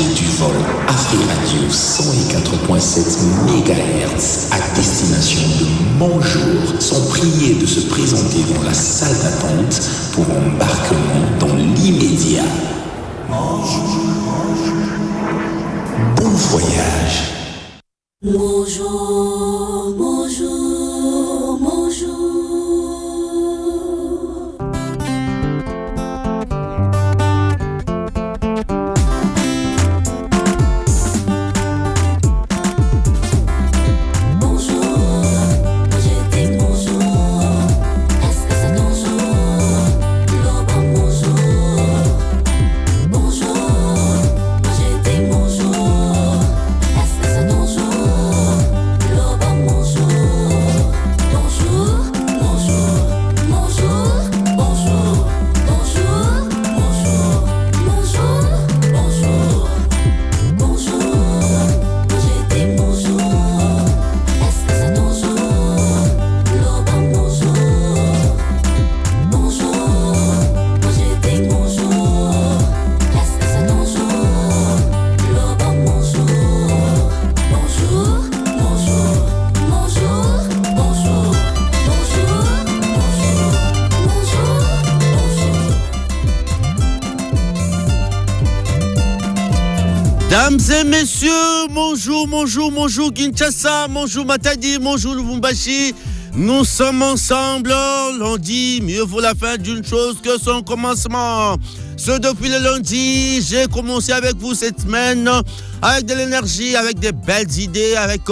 passagers du vol Afriradio 104.7 MHz à destination de Montjour sont priés de se présenter dans la salle d'attente pour embarquement dans l'immédiat. Bon voyage. Bonjour, bonjour, bonjour. Mesdames et messieurs, bonjour Kinshasa, bonjour Matadi, bonjour Lubumbashi. Nous sommes ensemble, l'on dit mieux vaut la fin d'une chose que son commencement. Depuis le lundi, j'ai commencé avec vous cette semaine avec de l'énergie, avec des belles idées, avec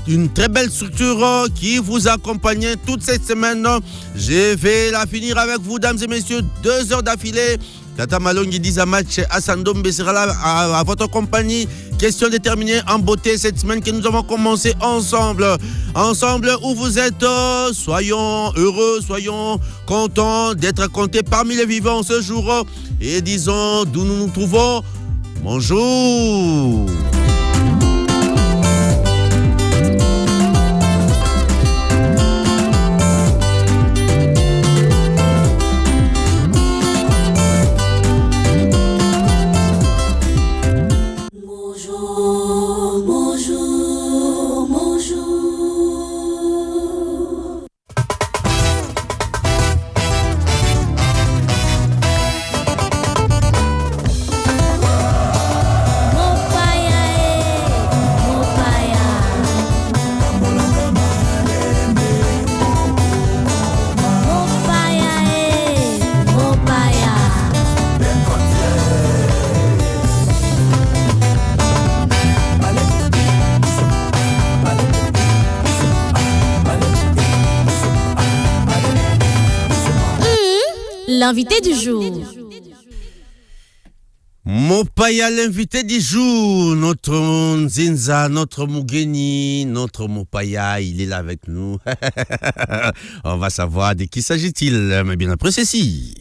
une très belle structure qui vous accompagne toute cette semaine. Je vais la finir avec vous, mesdames et messieurs, 2 heures d'affilée. Tata Malongi Dizamatch Assandombe sera là à votre compagnie. Question déterminée en beauté cette semaine que nous avons commencé ensemble. Ensemble où vous êtes, soyons heureux, soyons contents d'être comptés parmi les vivants ce jour. Et disons d'où nous nous trouvons. Bonjour. L'invité du jour. Mopaya, l'invité du jour, notre Nzinza, notre Mugeni, notre Mopaya, il est là avec nous. On va savoir de qui s'agit-il, mais bien après ceci.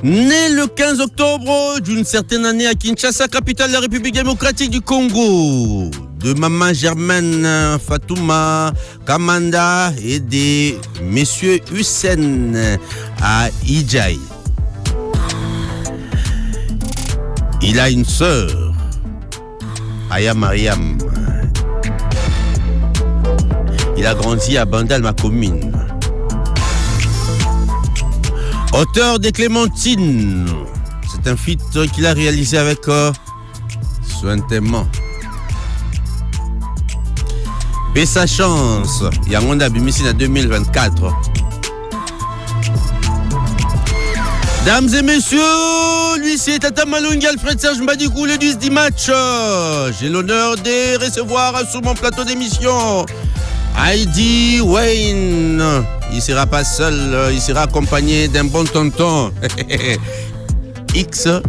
Né le 15 octobre d'une certaine année à Kinshasa, capitale de la République démocratique du Congo, de maman Germaine Fatouma Kamanda et de messieurs Hussein à Idjaï. Il a une sœur, Aya Mariam. Il a grandi à Bandal, ma commune. Auteur des Clémentines, c'est un feat qu'il a réalisé avec sointement. Et sa chance, Yangonda Bimisine en 2024. Dames et messieurs, lui c'est Tata Malongi Alfred Serge Mbadikou, le 10 match. J'ai l'honneur de recevoir sur mon plateau d'émission Heidi Wayne. Il sera pas seul, il sera accompagné d'un bon tonton. XDRO.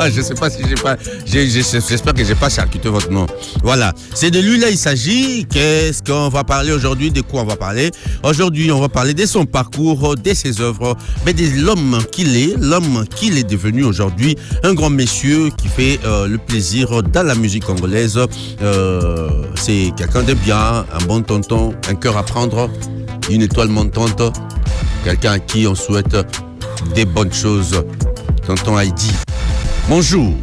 Je sais pas si j'ai pas. J'espère que j'ai pas charcuté votre nom. Voilà. C'est de lui là il s'agit. Qu'est-ce qu'on va parler aujourd'hui? De quoi on va parler? Aujourd'hui, on va parler de son parcours, de ses œuvres, mais de l'homme qu'il est devenu aujourd'hui. Un grand monsieur qui fait le plaisir dans la musique congolaise. C'est quelqu'un de bien, un bon tonton, un cœur à prendre, une étoile montante, quelqu'un à qui on souhaite des bonnes choses. Tonton Haïdi, bonjour.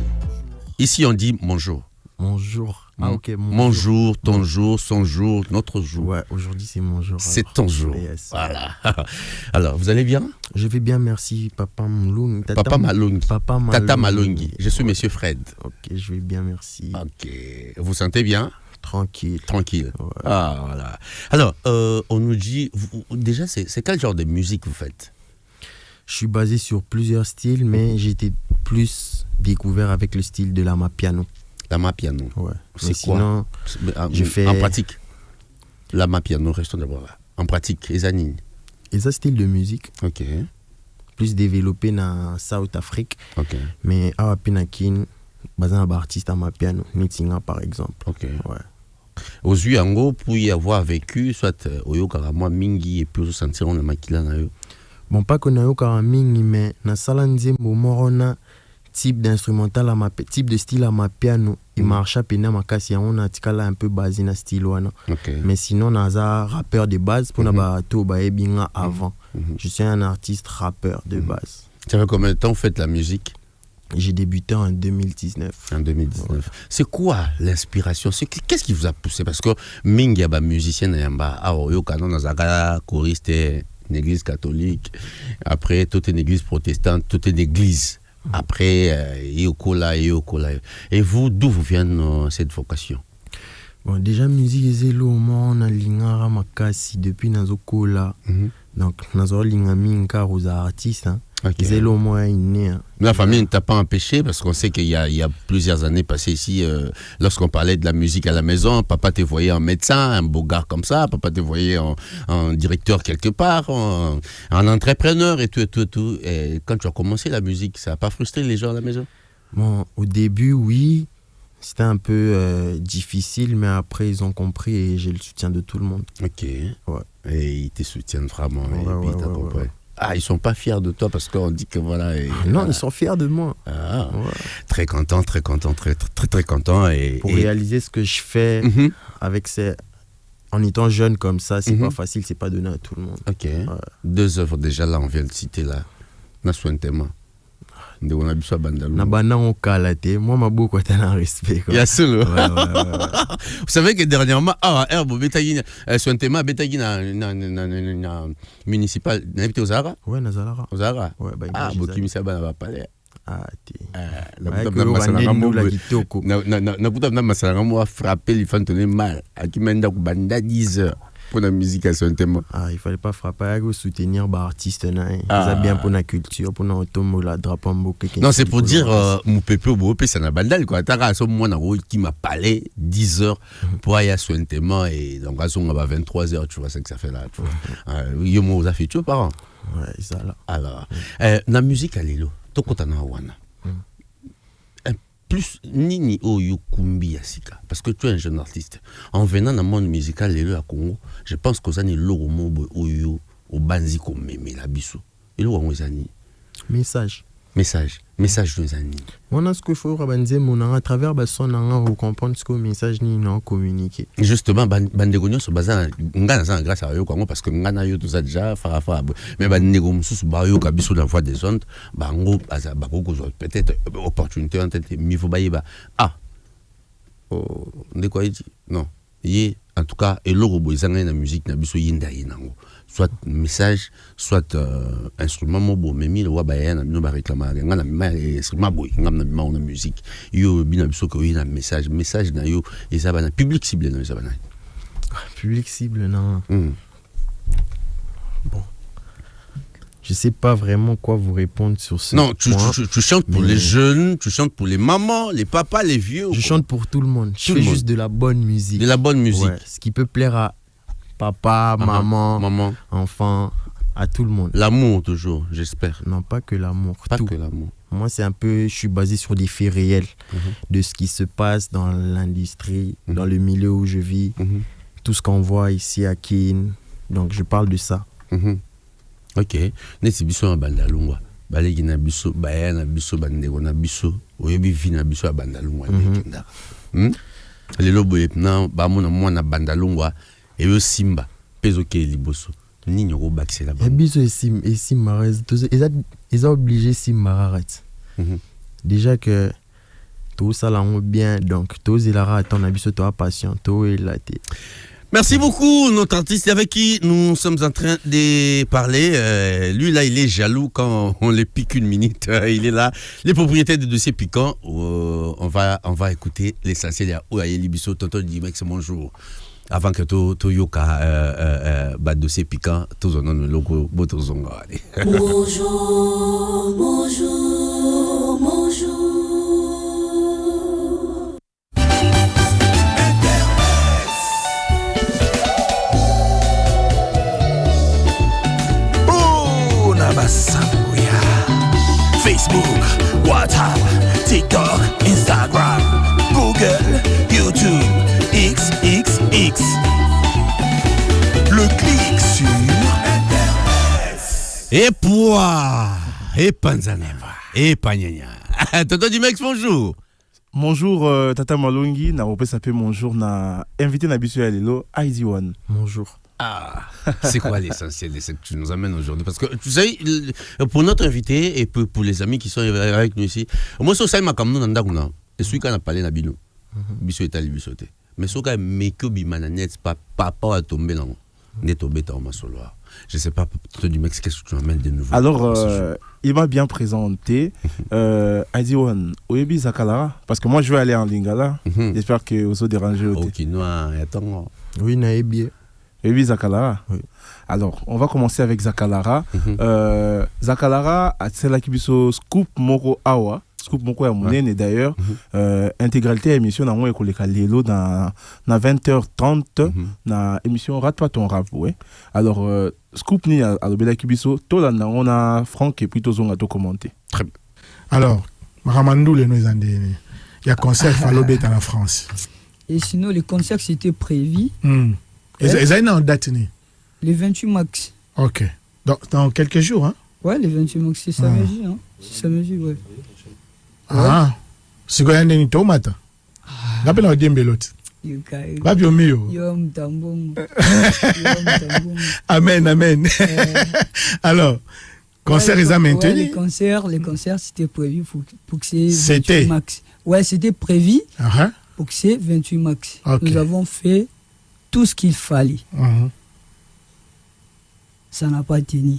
Ici on dit bonjour. Bonjour. Ah ok. Bonjour, ton jour, son jour, notre jour. Ouais, aujourd'hui c'est mon jour. C'est ton jour. Yes. Voilà. Alors, vous allez bien? Je vais bien, merci. Papa Malungi. Papa Malungi. Papa Malungi. Tata Malungi. Je suis monsieur Fred. Ok, je vais bien, merci. Ok. Vous sentez bien? Tranquille. Tranquille. Ouais. Ah, voilà. Alors, on nous dit, déjà, c'est quel genre de musique vous faites? Je suis basé sur plusieurs styles, mais j'ai été plus découvert avec le style de l'amapiano. L'amapiano. Ouais. C'est Mais quoi? sinon, je fais... En pratique. L'amapiano, restons d'abord là. En pratique, les anines. Et ça, style de musique, Ok. plus développé dans South Afrique, Ok. mais à Pinakin, basé un artiste amapiano, Nitinga par exemple. Ok. Ouais. Aux yeux, en gros, pour y avoir vécu, soit Oyo Karama Mingi, et puis aussi sentir le makila na yo. Bon, pas qu'on a eu mingi, mais na salanze morona type d'instrumental type de style à ma piano, il marche à peine ma casse, on a tika là un peu basé na style wana. Okay. Mais sinon, on a un rappeur de base pour na tout bien avant. Je suis un artiste rappeur de base. Ça fait combien de temps vous faites la musique? J'ai débuté en 2019. En 2019. Ouais. C'est quoi l'inspiration? Qu'est-ce qui vous a poussé? Parce que mingi yaba musicien yamba Oyo Kanon Nazaka choriste une église catholique, après toute une église protestante, toute une église. Après, Yokola. Et vous, d'où vous vient cette vocation? Bon, déjà, musique est zélo, on a l'ingara makasi depuis Nazokola. Donc, Nazo l'ingami aux artistes. Okay. Zélo, moi, inné. La famille ne t'a pas empêché parce qu'on sait qu'il y a plusieurs années passées ici, lorsqu'on parlait de la musique à la maison, papa te voyait en médecin, un beau gars comme ça, papa te voyait en directeur quelque part, en entrepreneur et tout. Et quand tu as commencé la musique, ça n'a pas frustré les gens à la maison? Bon, au début, oui, c'était un peu difficile, mais après, ils ont compris et j'ai le soutien de tout le monde. Ok. Ouais. Et ils te soutiennent vraiment. Ouais, et puis, t'as compris. Ouais. Ah, ils sont pas fiers de toi parce qu'on dit que voilà. Non, ils sont fiers de moi. Ah, ouais. Très content. Très content. Pour réaliser ce que je fais avec en étant jeune comme ça, c'est pas facile, c'est pas donné à tout le monde. Ok. Ouais. 2 œuvres déjà là, on vient de citer là. Naswentema. De on a vu ça bandalo. Na bana on kalate, moi ma beaucoup t'as un respect. Il y a seul. Ouais. Vous savez que dernièrement, Herbe Betagina, Swentema Betagina municipal, n'habite aux Zara? Ouais, Nazalara. Aux Zara? Ouais, bah, ah, Bokimi Saba va parler. Ah, t'es. Nakuta na masanga mo a frappé les fantômes mal. Akimenda kubanda 10 heures. Pour la musique à son thème. Ah, il fallait pas frapper, il faut soutenir les artistes. C'est bien pour la culture, pour notre la drapeau. Non, c'est pour dire, mon pépé au beau, ça n'a bandal quoi. T'as à ce moment qui m'a parlé 10 heures pour aller à son thème et donc à son 23 heures, tu vois ce que ça fait là. Il y a fait tu par an. Ouais, ça là. Alors, la musique à l'élo, tu as wana. Plus nini oyo kumbi yasika parce que tu es un jeune artiste en venant dans le monde musical lelo à Congo je pense que ça ni logo mobo oyo au banzi ko meme la biso elo wa ngozani message de zani on a ce qu'il faut rabanzer mon à travers son on comprendre ce que le message ni non communiquer justement bandegonyo so baza ngana za grâce à yo Congo parce que ngana yo tout ça déjà farafa mais bandego mususu ba yo kabiso la voix des ondes bango baza bakoko peut-être opportunité en tête mi faut bayiba de quoi il dit non en tout cas et logo boizanga na musique na biso yinda yinango soit message soit instrument mobo memi le wa bayana no ba réclamer ngana ma instrument boy ngam na ma musique yo bina biso ko yina message na yo et ça bana public cible na ça bana public cible non bon je sais pas vraiment quoi vous répondre sur ce non tu chantes pour les jeunes, tu chantes pour les mamans, les papas, les vieux. Je chante pour tout le monde. Je fais juste de la bonne musique. De la bonne musique. Ouais, ce qui peut plaire à papa, maman, enfant, à tout le monde. L'amour toujours, j'espère. Non, pas que l'amour. Pas que l'amour. Moi, c'est un peu, je suis basé sur des faits réels de ce qui se passe dans l'industrie, dans le milieu où je vis, tout ce qu'on voit ici à Kin. Donc, je parle de ça. Ok. Nesi biso na bandalungwa. Baleki na biso, baya na biso, bandeko na biso, oyebi vi na biso ya bandalungwa ndekenda. Lelo boye na bamona mwana bandalungwa eyo simba pezo ke liboso. Nini ko bakisela ba. Biso et Marais, ils ont obligé Marais. Déjà que tout ça là on bien, donc tous il a attend na biso toi patient, tout il a été. Merci beaucoup, notre artiste avec qui nous sommes en train de parler. Lui, là, il est jaloux quand on le pique une minute. Il est là. Les propriétaires de dossiers piquants, on va écouter l'essentiel. Il y a Libiso, Tonton Dimex, bonjour. Avant que tu yoka dossier piquant, tous on a le logo, Botozonga. Bonjour, bonjour, bonjour. Sambuya. Facebook, WhatsApp, TikTok, Instagram, Google, YouTube, XXX. Le clic sur Internet. Et poids, et panzaneva, et panyanya. Tonton Dimex, bonjour. Bonjour, Tata Malongi. Na repris ça bonjour. Na invité na bisu ya lelo, ID1. Bonjour. Ah, c'est quoi l'essentiel de ce que tu nous amènes aujourd'hui? Parce que tu sais, pour notre invité et pour les amis qui sont avec nous ici, moi, c'est ça, comme nous, on et celui qui a parlé na bino, biso est allé bisoter. Mais ce qui a meko bimananet, papa a tombé dans n'est tombé dans ma solo. Je sais pas, toi du mec, qu'est-ce que tu amènes de nouveau? Alors, il m'a bien présenté. ID1, Oyebi Zakalara, parce que moi, je vais aller en Lingala. J'espère que vous avez dérangé. Ok, non, attends. Oui, Naébie. Oyebi Zakalara. Oui. Alors, on va commencer avec Zakalara. Zakalara, c'est là qui biso Scoop Moko Awa. Scoop Moko ya Mounene, d'ailleurs. Intégralité émission dans mon école Lelo dans 20h30 dans émission Rate pas ton rap. Ouais. Alors, Scoop ni à l'obéla Kibiso, tout là, on a Franck et puis tout on a tout commenté. Très bien. Alors, Maramandou, les nous il y a concert Falobé dans la France. Et sinon, les concerts c'était prévu. Ils ont une date ni? Les 28 max. Ok. Dans quelques jours, hein? Ouais, les 28 max, c'est samedi, hein? C'est samedi, ouais. Ah, c'est quoi un déni tomate? L'appel à Diembelote. Babio mio. Yom tambong. Amen, amen. Alors, concert ils ont maintenu? Les concerts c'était prévu pour que c'est 28 C'était max. Ouais, c'était prévu pour que c'est 28 max. Okay. Nous avons fait tout ce qu'il fallait. Ça n'a pas tenu.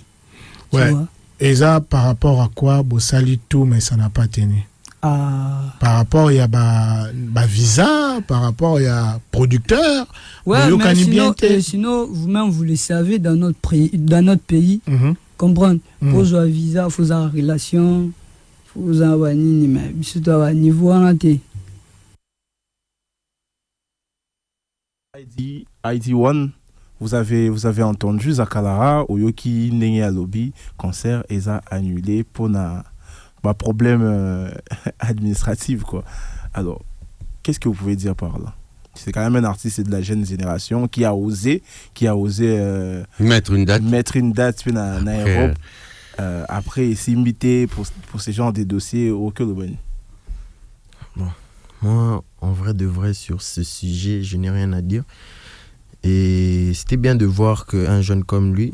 Ouais. Et ça, par rapport à quoi? Bon, salut tout, mais ça n'a pas tenu. Par rapport, il y a bah, visa, par rapport, il y a producteur. Ouais, mais sinon, vous-même, vous le savez, dans notre pays, comprendre, pour avoir visa, il faut avoir relation, il faut avoir niveau en ante. ID1, vous avez entendu Zakalara, Oyoki Nenye à lobby, concert, et ça annulé pour un problème administratif, quoi. Alors, qu'est-ce que vous pouvez dire par là? C'est quand même un artiste de la jeune génération qui a osé mettre une date puis en Europe. Après, s'imiter pour ce genre de dossiers au Colobani. Bon, moi, en vrai de vrai, sur ce sujet, je n'ai rien à dire. Et c'était bien de voir qu'un jeune comme lui,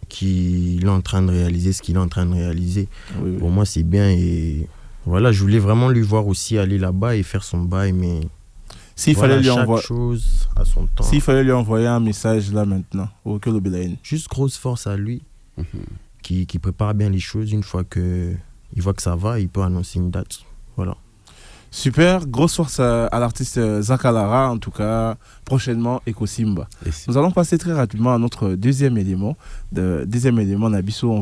qui est en train de réaliser ce qu'il est en train de réaliser, pour moi, c'est bien. Et voilà, je voulais vraiment lui voir aussi aller là-bas et faire son bail, mais s'il fallait lui envoyer chose à son temps. S'il fallait lui envoyer un message là maintenant, au Colobani. Juste grosse force à lui, qui prépare bien les choses. Une fois qu'il voit que ça va, il peut annoncer une date. Voilà. Super, grosse force à l'artiste Zakalara, en tout cas, prochainement Ekosimba. Nous allons passer très rapidement à notre deuxième élément. Nabiso, on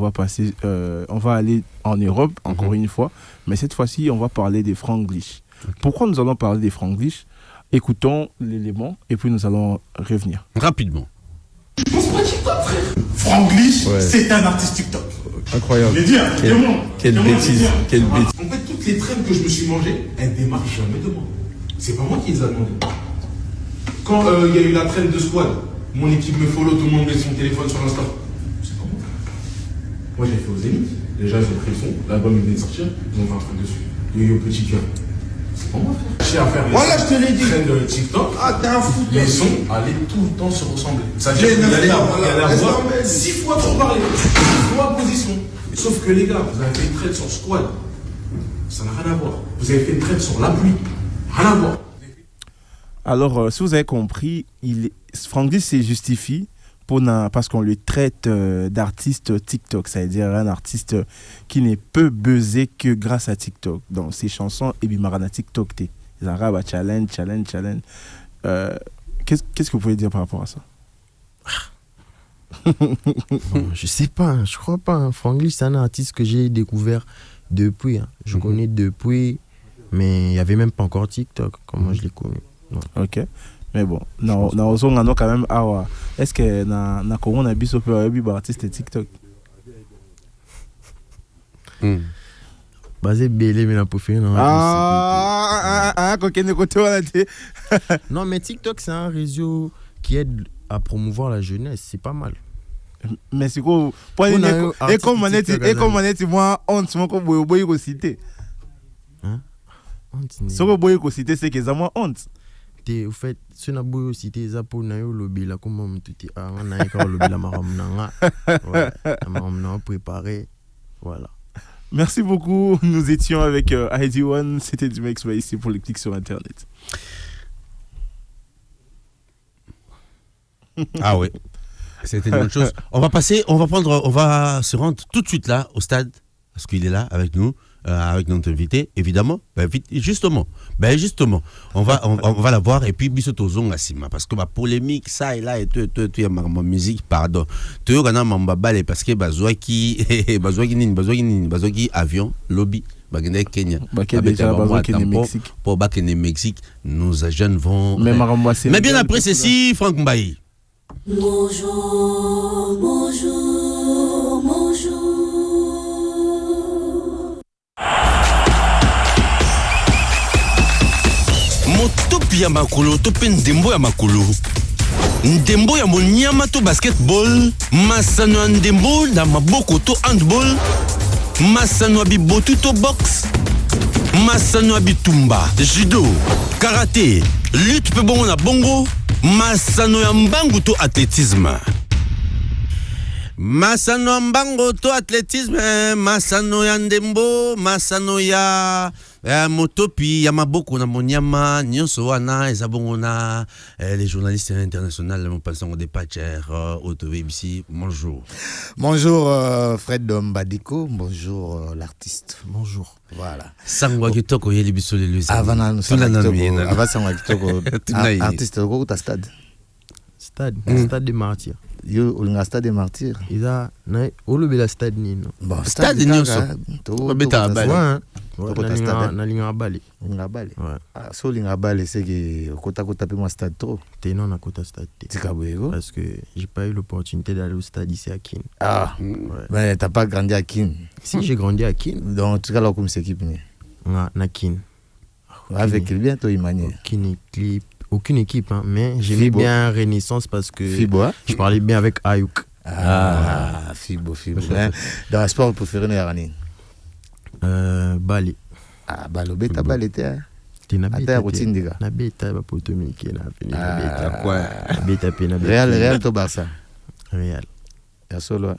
va aller en Europe, encore une fois, mais cette fois-ci, on va parler des franglish. Okay. Pourquoi nous allons parler des franglish? Écoutons l'élément et puis nous allons revenir. Rapidement. Franglish, c'est un artiste TikTok. Incroyable. Quelle bêtise. En fait, toutes les traînes que je me suis mangées, elles démarrent jamais de moi. C'est pas moi qui les a demandées. Quand il y a eu la traîne de squad, mon équipe me follow, tout le monde met son téléphone sur Insta. C'est pas moi. Moi, j'ai fait aux Zénith. Déjà, ils ont pris le son. L'album, il venait de sortir. Ils ont fait un truc dessus. Yo-yo, petit cœur. C'est pas moi, frère. J'ai à faire Voilà, je te l'ai dit. traînes de TikTok. Ah, t'es un fou. Les sons allaient tout le temps se ressembler. Ça veut dire qu'il y allait avoir 6 fois trop parler, 6 fois position. Sauf que les gars, vous avez fait une traîne sur Squad. Ça n'a rien à voir. Vous avez fait une traîne sur la pluie. Rien à voir. Alors, si vous avez compris, Franklin se justifie parce qu'on le traite d'artiste TikTok, c'est-à-dire un artiste qui ne peut buzzer que grâce à TikTok. Dans ses chansons, et Bimarana TikTok, t'es Zara, challenge. Qu'est-ce que vous pouvez dire par rapport à ça? Bon, je sais pas, je crois pas. Franklin, c'est un artiste que j'ai découvert depuis. Je connais depuis, mais il n'y avait même pas encore TikTok, comme moi je l'ai connu. Non. Ok. Mais bon, on a quand même. Est-ce que na Congo on a bis au peu artiste TikTok? Basé belé mais la préférée non. Non mais TikTok c'est un réseau qui aide à promouvoir la jeunesse, c'est pas mal. Mais c'est quoi et comme on est moi honte moi comme boy ko cité. Hein? Honte. Ce que boy ko cité c'est que ça moi honte. Au fait ce na boy cité ça pour na yo lobby la comme on tout on a encore lobby la maram nanga. Ouais, la maram nanga préparé. Voilà. Merci beaucoup. Nous étions avec ID1. C'était du Mix ici pour les clics sur Internet. Ah ouais. C'était une bonne chose. On va se rendre tout de suite là, au stade, parce qu'il est là avec nous, avec notre invité, évidemment. Justement, on va la voir et puis bisoto zonga sima parce que ma polémique ça et là et tout y a ma musique pardon. Tu gana mamba balé parce que bazwaki avion lobby bagene Kenya. Mexique. Pour bakene Mexique, nos jeunes vont. Mais bien après ceci, Franck Mbaye. Bonjour. Motopi ya makolo tope ndembo ya makolo. Ndembo ya monyama to basketball, masano ya ndembo na maboko to handball, masano ya bibotu to box, masano ya bitumba, judo, karaté, lutte pe bongo na bongo, masano ya mbangu to athlétisme. Masano ya mbangu to athlétisme, masano ya ndembo, masano ya motopi ya maboko na monyama nyonso wana eza bongo na les journalistes internationaux mon passant au dépatcher auto-BBC. Bonjour Fred Dombadiko, bonjour l'artiste. Bonjour. Voilà. Sangwa kitoko yeli biso le lezi. Avant sangwa kitoko artiste au stade. Stade des martyrs. Yo olinga stade des martyrs. Iza na olobela stade nino. Bon stade nyonso. Obeta bali. Na linga bali. Linga bali. So linga bali c'est que kota pe moi stade trop. T'es non à kota stade. Parce que j'ai pas eu l'opportunité d'aller au stade ici à Kin. Ah. Ouais. Mais t'as pas grandi à Kin. Si j'ai grandi à Kin. Donc en tout cas là comme c'est équipe ni. Na Kin. Avec bientôt Imani. Aucune équipe, hein, mais j'aimais bien Renaissance parce que je parlais bien avec Ayouk. Fibo. Dans le sport préféré, Bali. Balo, beta Bali, t'es na beta routine, diga. Na beta, pour te miquer, na beta, quoi. Beta, pena. Real, to Barça. Real. Ya solo.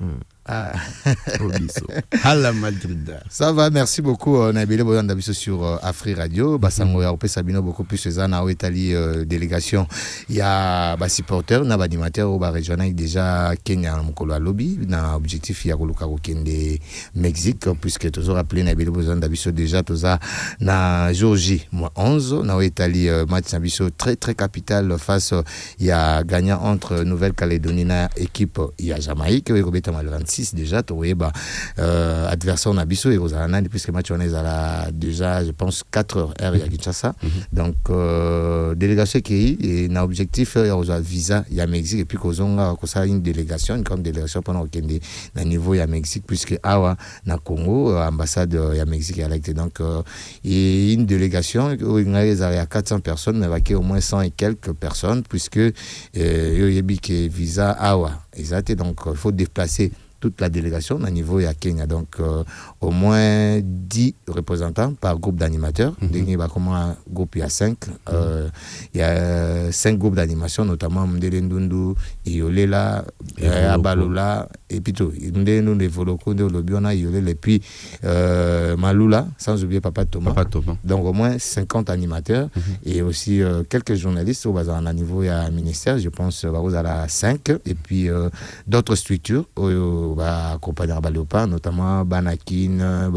Madrid. Ça va, merci beaucoup. On a bien d'abisso sur Afri Radio. Basango ya opé Sabino beaucoup plus zana au Italie délégation. Il y a ba supporter na ba animateur au ba régional déjà Kenya mukolo lobby na objectif ya koluka ko kende Mexique puisque toujours rappelé na bien besoin d'abisso déjà toza na Georgie mois 11 na au Italie match d'abisso très très capital face il y a gagnant entre Nouvelle-Calédonie na équipe il y a Jamaïque et Robert le 26 26 déjà, tu vois, adversaire on a biso et Rosalana, puisque le match on est à la, déjà, je pense, 4 heures à Kinshasa. Donc, délégation qui est un objectif, il y a visa, il y a Mexique, et puis qu'on a une délégation, une grande délégation pendant au niveau il y a Mexique, puisque Awa, na Congo, ambassade il y a Mexique, donc, et une délégation, il y a 400 personnes, mais il y a au moins 100 et quelques personnes, puisque il y a visa Awa. Exact. Donc, il faut déplacer toute la délégation au niveau à Kenya. Donc, au moins 10 représentants par groupe d'animateurs. Comme un groupe, il y a 5. Il y a 5 groupes d'animation, notamment Mdelendundu, Iolela, Abalola, et puis tout. Mdelendundu, Voloko, Lobiona, Iolela, et puis Malula, sans oublier Papa Thomas. Donc, au moins 50 animateurs et aussi quelques journalistes au niveau à ministère, je pense, à la 5, et puis d'autres structures. Accompagner Léopard, notamment Banakin,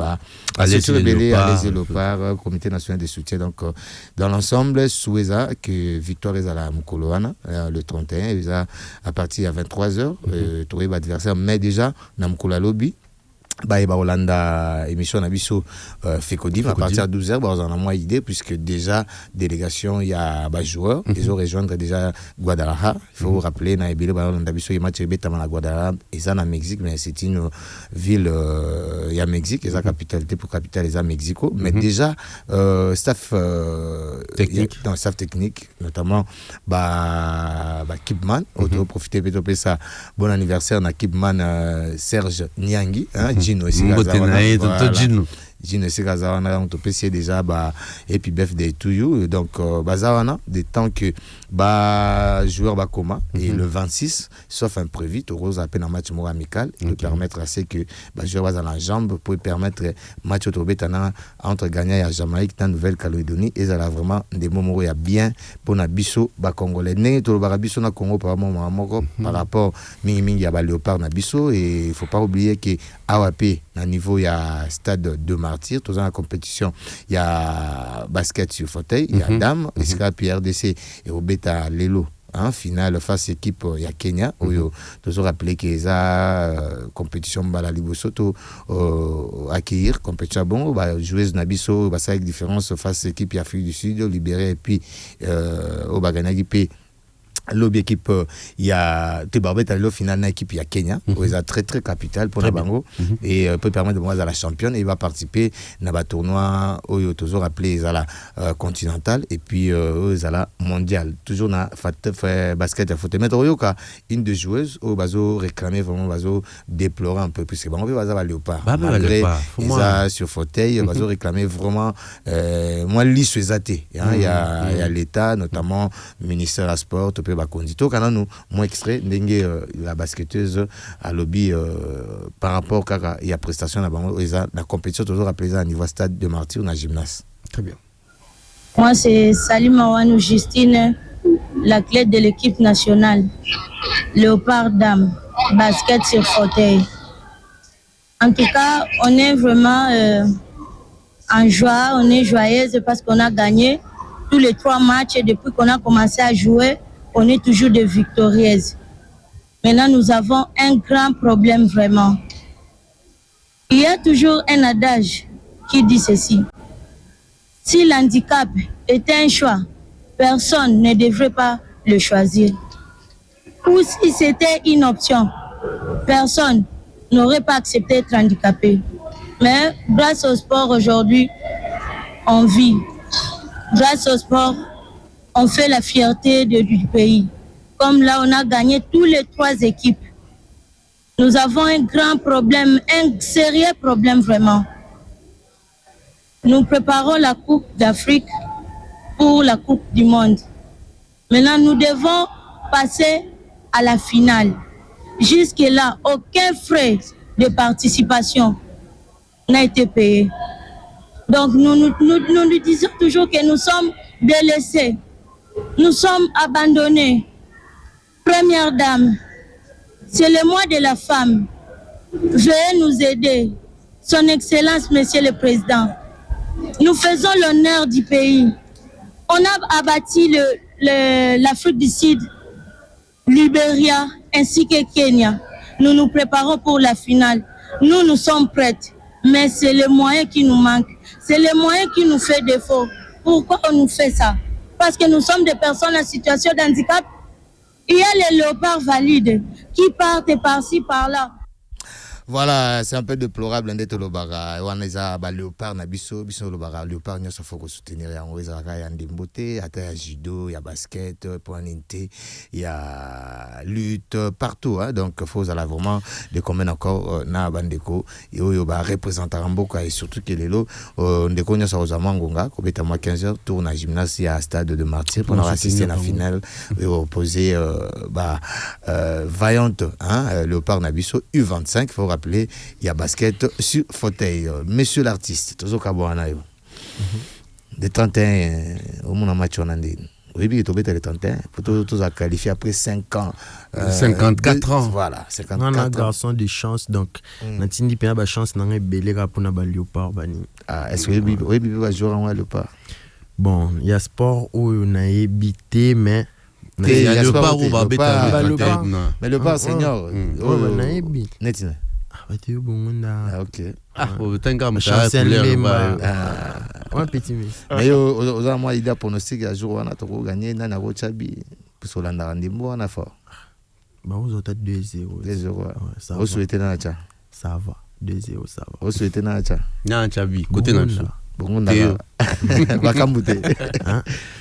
Alès Léopard, Comité national de soutien. Donc, dans l'ensemble, Soueza, que Victoire est à la Mukoloana, le 31, à partir de 23h, trouver l'adversaire, mais déjà, dans Mukola Lobby. Hollanda émission Nabiso Fekodim à partir de 12h on a moins idée puisque déjà délégation il y a joueurs ils ont rejoindre déjà Guadalajara. Il faut vous rappeler na ebile Hollanda biso il match betama na Guadalajara et ça na Mexique, mais c'est une ville il y a Mexique et sa capitale pour capitale les à Mexico, mais déjà staff technique dans staff technique notamment Kipman auto profiter peut ça bon anniversaire na Kipman Serge Niangi Gino Gino Segazawana, on peut essayer déjà et puis birthday to you. Donc Bazawana des temps que joueur coma et le 26 sauf imprévu tu rose à peine un match amical peut permettre à ce que joueur dans la jambe pour permettre match autobetana entre gagnant et Jamaïque dans Nouvelle-Calédonie et ça a vraiment des moments où il y a bien pour na biso congolais né to biso na Congo par rapport mingi ya Léopard na biso, et il faut pas oublier que AWP à niveau il y a stade de Martyr, tous dans la compétition il y a basket sur fauteuil, il y a dames, puis RDC et au bêta Lelo en finale face équipe il y a Kenya où toujours rappelé que ça compétition bala libosoto accueillir compétition bon joueuse nabiso ça avec différence face équipe il y a Afrique du Sud libéré et puis au bagana qui l'objet équipe il y a Tebarbet à final na équipe il y a Kenya où ils a très très capital pour la bango et peut permettre de moi à la championne et il va participer dans le tournoi où toujours appelé à la continental et puis à la mondial toujours na basket à foot mettre yoka une de joueuses au bazo réclamer vraiment bazo déplorer un peu plus que bango va Léopard malgré ça sur fauteuil bazo réclamer vraiment moi l'issue zaté il y a l'état notamment ministère de la sport Bakondito quand nous moins extrait la basketteuse à lobby par rapport à la prestation la compétition toujours appelée à niveau stade de Martyr na gymnase. Très bien. Moi c'est Salim Awanou Justine, la clé de l'équipe nationale Léopard Dame basket sur fauteuil. En tout cas, on est vraiment en joie, on est joyeuse parce qu'on a gagné tous les 3 matchs et depuis qu'on a commencé à jouer on est toujours des victorieuses. Maintenant, nous avons un grand problème vraiment. Il y a toujours un adage qui dit ceci. Si l'handicap était un choix, personne ne devrait pas le choisir. Ou si c'était une option, personne n'aurait pas accepté d'être handicapé. Mais grâce au sport aujourd'hui, on vit. Grâce au sport, on fait la fierté du pays. Comme là, on a gagné tous les 3 équipes. Nous avons un grand problème, un sérieux problème vraiment. Nous préparons la Coupe d'Afrique pour la Coupe du Monde. Maintenant, nous devons passer à la finale. Jusque-là, aucun frais de participation n'a été payé. Donc, nous disons toujours que nous sommes délaissés. Nous sommes abandonnés. Première dame, c'est le mois de la femme. Veuillez nous aider. Son Excellence, Monsieur le Président. Nous faisons l'honneur du pays. On a abattu l'Afrique du Sud, Libéria ainsi que Kenya. nous nous préparons pour la finale. Nous sommes prêtes, mais c'est le moyen qui nous manque. C'est le moyen qui nous fait défaut. Pourquoi on nous fait ça? Parce que nous sommes des personnes en situation de handicap. Il y a les léopards valides qui partent par-ci, par-là. Voilà, c'est un peu déplorable d'être le baga. On a ba léopard na biso le baga léopard nous faut que soutenir ya ngweza ka ya ndembote, ata ya judo, ya basket, point inté, il y a lutte partout hein. Donc faut aller vraiment de combien encore na bandeko yo ba représenter mboka et surtout que lelo ndeko nya sa ozamangonga ko beta ma 15h tour na gymnase à stade de Martyr pour assister à la finale et opposer vaillante hein léopard na biso U25 faut rappeler, il y a basket sur fauteuil. Monsieur l'artiste, toujours Kabouana. De 31, au moins en match on a dit. Oui, il est les 31. Pour tous à qualifier après 5 ans. 54 ans. Voilà, 54 ans. On a un garçon de chance, donc. Natindi Pena a chance, on a un belé pour na léopard. Ah, est-ce que oui, va jouer en léopard? Bon, il y a sport où on a évité, mais. Il y a le léopard où on va mais le léopard senior. On a évité. Netine. Ah, ok. Ah, t'as un petit miss. Mais aux moi, il y a pronostic à jour, on a trop gagné, on a Chabi, pour se l'en rendez-vous, on a fort. Bah, vous avez 2-0. 2-0. Vous souhaitez dans la chat. Ça va. 2-0, ça va. Vous souhaitez dans la chat. Non, Chabi, côté Nancho.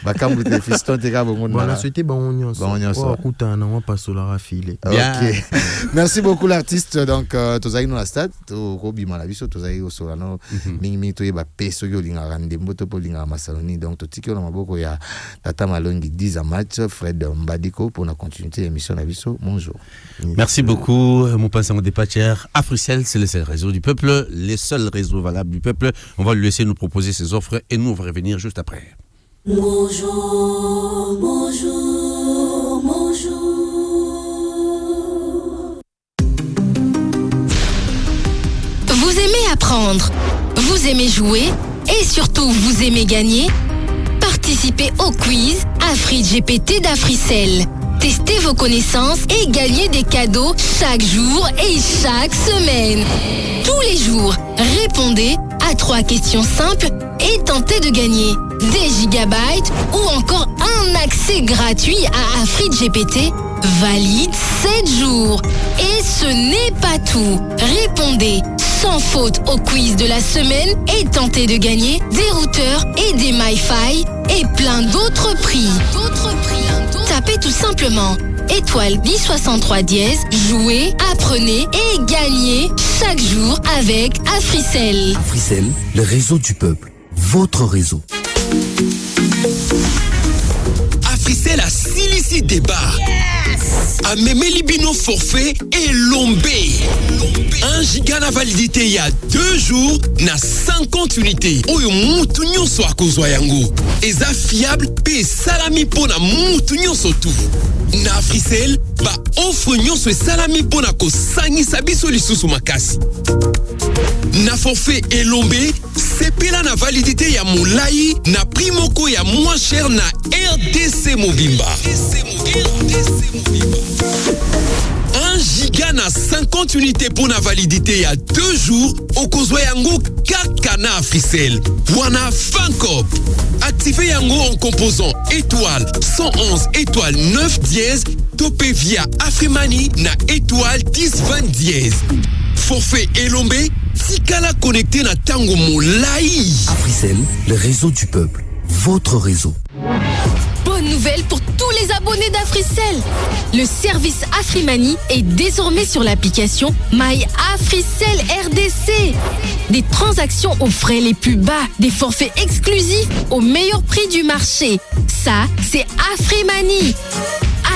Bakamboute fiston teka bongo bon la souhaité bon nyonso kuta na on passe la rafile. OK. Merci beaucoup l'artiste donc tozali no la stade to ko bima la biso tozali au solano mingi to yeba peso yo linga rande mboto po linga masaloni donc to tiki na maboko ya tata Malongi 10 match Fred Mbadiko pour la continuité émission la biso bonjour. Merci beaucoup mon passant dépatchère Africell c'est le seul réseau du peuple, les seuls réseaux valables du peuple. On va lui laisser nous proposer ses offres et nous on va revenir juste après. Bonjour, bonjour, bonjour. Vous aimez apprendre, vous aimez jouer et surtout vous aimez gagner? Participez au quiz AfriGPT d'Africell. Testez vos connaissances et gagnez des cadeaux chaque jour et chaque semaine. Tous les jours, répondez à 3 questions simples et tentez de gagner des gigabytes ou encore un accès gratuit à AfriGPT valide 7 jours. Et ce n'est pas tout. Répondez sans faute au quiz de la semaine et tentez de gagner des routeurs et des MiFi et plein d'autres prix. Tapez tout simplement étoile 1063 dièse, jouez, apprenez et gagnez chaque jour avec Africell. Africell, le réseau du peuple, votre réseau. Africell a Silici débat. Yes! A Mémé Libino forfait et Lombé. 1 giga na validité il y a 2 jours na 50 unités. Oyo mutu nyonso akozwa yango. Eza fiable pe salami po na mutu nyonso tu. Na Africell ba offre nyonso salami po na ko sangisa biso lisusu makasi. Na forfait Elombe, sepela na validité ya molai na primoko ya moins cher na RDC Mobimba. 1 giga na 50 unités pour la validité il y a 2 jours au kozwa yango kaka na Africell. Wana Fancop. Activez yango en composant étoile 111 étoile 9 dièse topé via Afrimani na étoile 10 20 dièse. Forfait Elombe, Tikala connecté na tango molai. Africell, le réseau du peuple, votre réseau. Bonne nouvelle pour tous les abonnés d'Africell. Le service Afrimani est désormais sur l'application My Africell RDC. Des transactions aux frais les plus bas, des forfaits exclusifs au meilleur prix du marché. Ça, c'est Afrimani.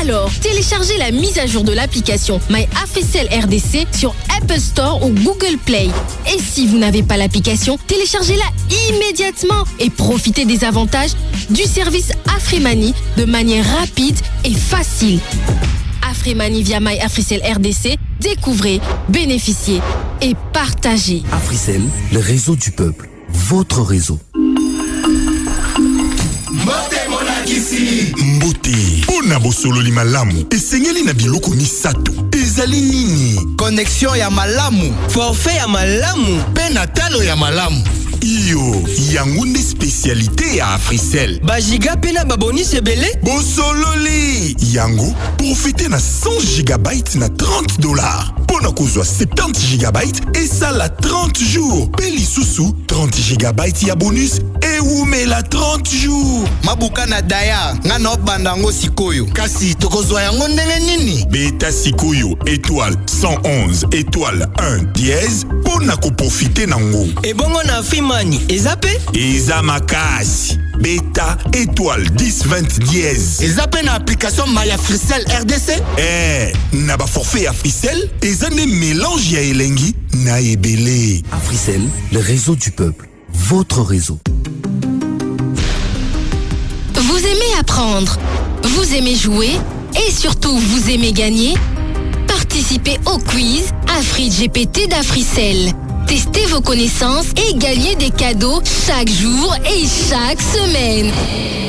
Alors, téléchargez la mise à jour de l'application My Africell RDC sur Apple Store ou Google Play. Et si vous n'avez pas l'application, téléchargez-la immédiatement et profitez des avantages du service Afrimani de manière rapide et facile. Afrimani via My Africell RDC, découvrez, bénéficiez et partagez. Africell, le réseau du peuple, votre réseau. Mbote, pona bosolo li malamu, esengeli na biloko misato. ezali nini? Connexion ya malamu, forfait ya malamu, pe na talo ya malamu. Iyo, yango nde spécialité ya Africell. Bagiga pe na babonus ebele. Bosololi, yango profite na 100 gigabytes na $30. Pona kozwa 70 gigabytes et ça la 30 jours. Pe lisusu 30 gigabytes ya bonus et oumela 30 jours. Mabuka na daya, nga no bandango sikoyo. Kasi tokozwa yango ndenge nini? Beta sikoyo étoile 111 étoile 1 dièse pona ko profiter nango. Et bongo na Freemani, ezape? Eza makasi. Beta étoile 1020 dièse. Ezape na application Maya Africell RDC? Na ba forfait Africell, eza ne mélange ya elengi na ebele. Africell, le réseau du peuple. Votre réseau. Vous aimez apprendre, vous aimez jouer et surtout vous aimez gagner? Participez au quiz AfriGPT d'Africell. Testez vos connaissances et gagnez des cadeaux chaque jour et chaque semaine.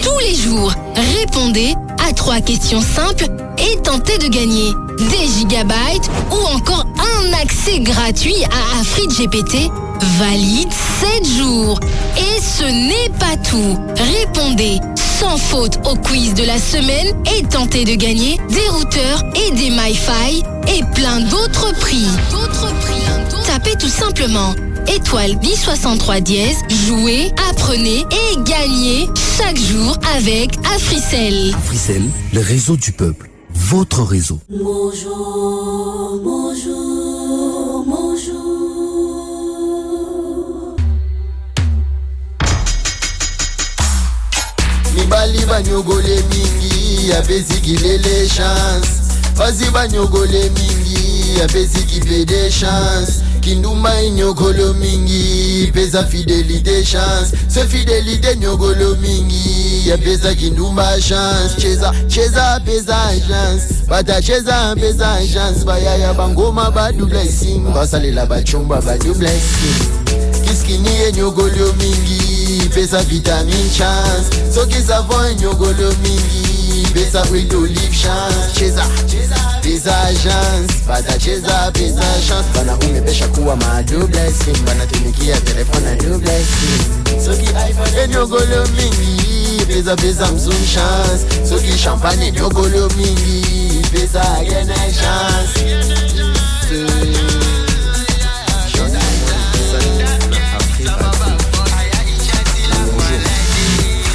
Tous les jours, répondez à 3 questions simples et tentez de gagner des gigabytes ou encore un accès gratuit à AfriGPT valide 7 jours. Et ce n'est pas tout. Répondez sans faute au quiz de la semaine et tentez de gagner des routeurs et des MiFi et plein d'autres prix. Tapez tout simplement étoile 1063 dièse, jouez, apprenez et gagnez chaque jour avec Africell. Africell, le réseau du peuple. Votre réseau. Bonjour, bonjour, bonjour. Mibali banyogole mingi, apesi les chances. Basi banyogole mingi, apesi kipe des chances. Kinduma nyogolo mingi, pesa fidélité chance. Ce fidélité nyogolo mingi, pesa kinduma chance. Cheza, cheza pesa chance. Bata cheza pesa chance. Bayaya bangoma badu blessing. Basalela bachomba badu blessing. Kiskini nyogolo mingi, pesa vitamine chance. Soki savon nyogolo mingi, pesa huile d'olive chance. Cheza, cheza pesa chance. Bata cheza pesa chance. Bana umepesha kuwa ma double sim. Bana tumikia telefone na double sim. Soki iPhone nyogolo mingi, pesa pesa Samsung chance. Soki champagne nyogolo mingi, pesa gene chance.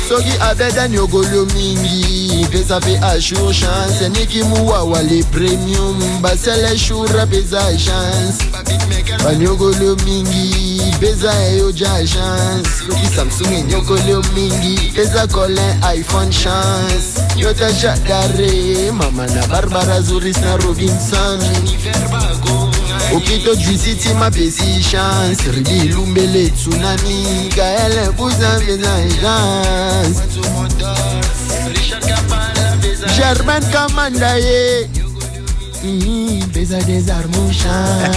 Soki abeda nyogolo mingi, pesa pe ashur chance. Niki muwa le premium, basele shura pesa chance. Banyogolo mingi, pesa eoja chance. Soki Samsung nyogolo mingi, pesa Colin iPhone chance. Yota Jadare, mama na Barbara Zuris na Robinson. Okito City ma pesi chance. Ridi Lumbele tsunami, Gaël Bouzan pesa chance. Germain Kamandaye, pesa des armes chance.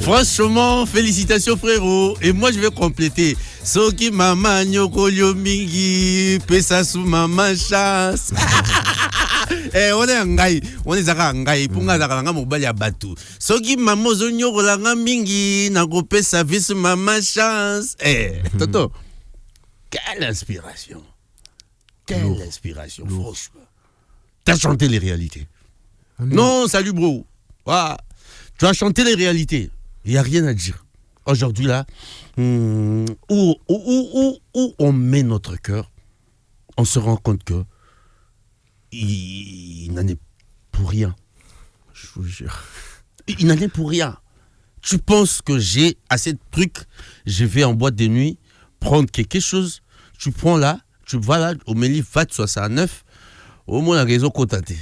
Franchement, félicitations frérot. Et moi je vais compléter. Soki mama nyokolo mingi, pesa sou mama chance. On est ngai, on est zaka ngai, punga zaka nga mobali ya batu. Soki mama zo nyokola nga mingi, na ko pesa vis mama chance. Toto. Quelle inspiration. Quelle inspiration, franchement. T'as chanté les réalités. Non, salut bro. Ah, tu as chanté les réalités. Il n'y a rien à dire. Aujourd'hui là, où on met notre cœur, on se rend compte que il n'en est pour rien. Je vous jure. Il n'en est pour rien. Tu penses que j'ai assez de trucs, je vais en boîte de nuit, prendre quelque chose, tu prends là, tu vas là, au Méli VAT 69, au moins la réseau cotaté.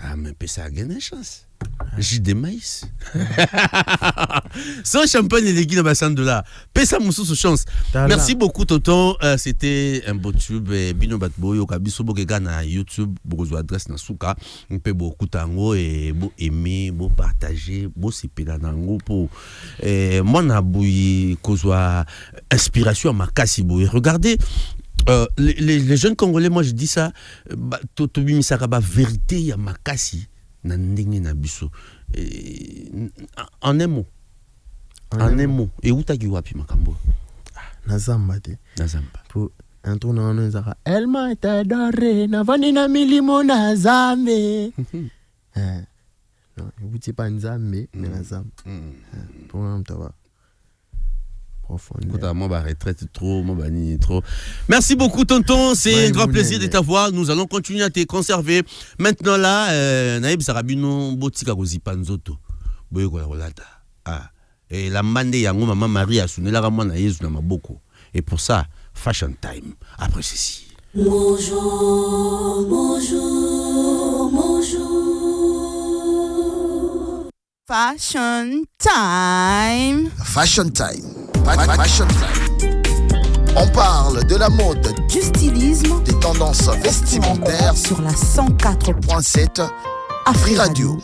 Ah, mais ça a gagné chance. J'ai des maïs. Sans champagne et les guides de là. Pesa moussou sous chance. Merci beaucoup, Tonton. C'était un beau tube. Bino Batboyo, Kabiso Bogega na YouTube, beaucoup adresse na Souka. On peut beaucoup tango et beau aimer, beau partager, beau sipela nango pour. Moi, na boui, kozwa inspiration à ma kasi boui. Regardez. les jeunes Congolais, moi je dis ça, Tobi Misakaba, vérité, ya makasi, na ndenge na biso. En un mot. En un mot. Et où t'as dit wapi makambo? Nazamba te. Nazamba. Pour un tour dans un zara. Elle m'a été adorée, n'a pas ni na milimo nazambe. Non, vous dites pas nzambe, mais nazambe. Pour un temps. Moi, retraite trop, trop. Merci beaucoup, tonton. C'est un grand plaisir de t'avoir. Nous allons continuer à te conserver. Maintenant, là, Naïb Sarabino, Botika Gozipanzoto. Et la mande yango, maman Marie a sonné la ramana Yezu na maboko. Et pour ça, Fashion Time. Après ceci. Bonjour, bonjour, bonjour. Fashion Time. Fashion Time. Fashion Time. On parle de la mode, du stylisme, des tendances vestimentaires sur la 104.7 Afrique Radio.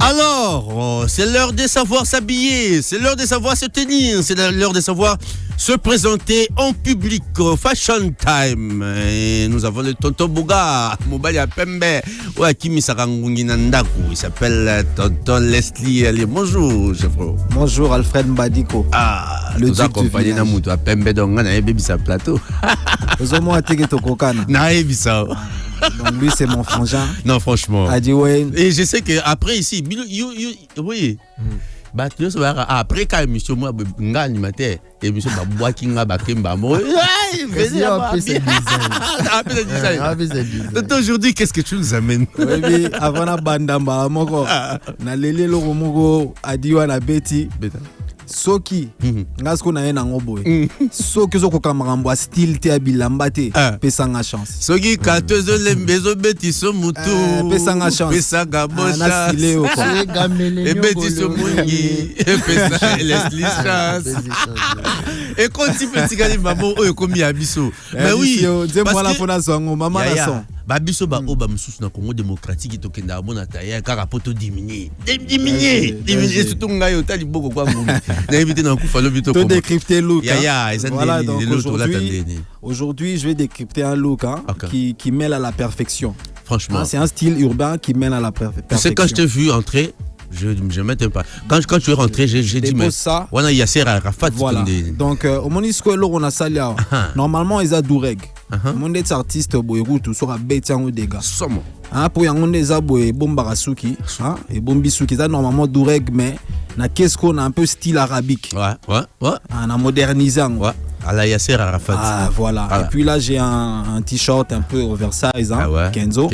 Alors, c'est l'heure de savoir s'habiller, c'est l'heure de savoir se tenir, c'est l'heure de savoir se présenter en public. Fashion Time. Et nous avons le tonton Bouga, Mobali Pembe, Kimi Sarangungi Nandaku. Il s'appelle tonton Leslie. Allez, bonjour, chef. Bonjour, Alfred Mbadiko. Ah, le duc du village. Nous accompagnons Pembe Donga, na ebebi sa plateau. Nous avons un ticket au Kokana. Na ebebi sa. Donc lui c'est mon frangin. Non franchement. Adiwe. Et je sais que après ici, oui. Bah tu sais après quand émission moi nga animateur émission ba bois ki nga ba kemba mo. Aujourd'hui qu'est-ce que tu nous amènes? Oui, avant na bandamba moko na lele loko moko adiwa na beti. Soki ngasko na yena ngoboy soki zo kokamrambo a style te abilamba te pesanga chance soki katozo lembezo beti so mutu pesanga chance pesanga bocha gamele beti so mungi pesa Leslie chance et quand tu petit gars maman oyo komi abiso mais oui parce que fona zongo mama na son ba biso ba oba mususu na Congo démocratique to kenda mona taya kaka poto diminuer surtout ngayo tali boko kwa ngumi na éviter na kufa lobi to décrypter look voilà donc aujourd'hui je vais décrypter un look qui mêle à la perfection. Franchement c'est un style urbain qui mêle à la perfection. Tu sais quand je t'ai vu entrer je m'étais pas quand tu es rentré j'ai dit mais ça on a Yasser Arafat voilà donc au monisco lo on a salia normalement ils a dureg mon des artistes boyru tout sera betiango dega somo pour yango des aboy bombarasuki et bombisuki ça normalement dureg mais na qu'est-ce qu'on a un peu style arabique ouais on a modernisé à la Yasser Arafat voilà et puis là j'ai un t-shirt un peu oversize Kenzo